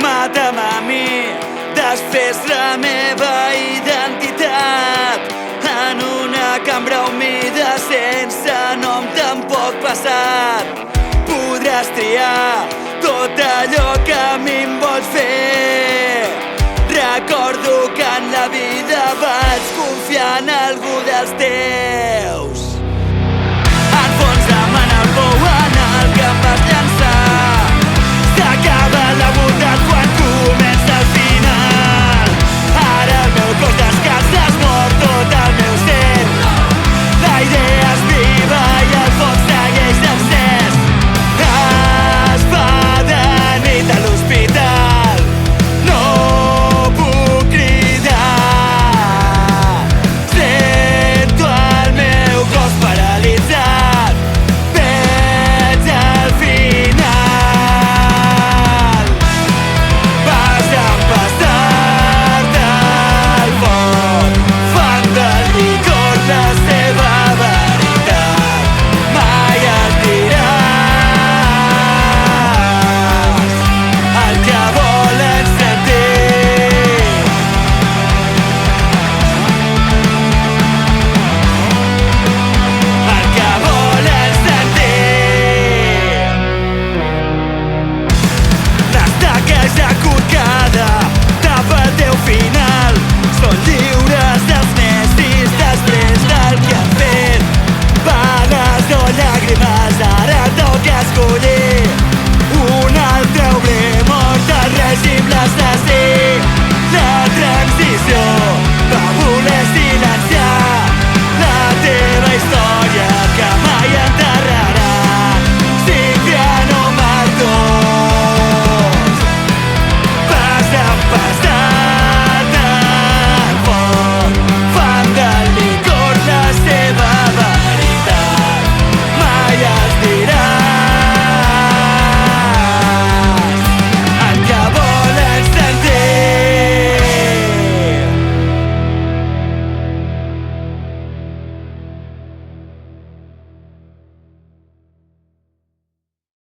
Mata'm a mi, desfés la meva identitat en una cambra humida sense nom, tampoc passat. Podràs triar tot allò que a mi em vols fer. Recordo que en la vida vaig confiar en algú dels teus. Enfonsa'm en el pou en el que em vas llançar. S'acaba la bondat quan comença el final. Ara el meu cos descansa, es mor tot el meu ser. La idea és viva i el foc segueix encès. Es fa de nit a l'hospital, no puc cridar. Sento el meu cos paralitzat, veig el final. Vas empassar-te al foc, fan del licor la seva veritat. Mai et diràs el que volen sentir. El que volen sentir. L'estaca és acurcada,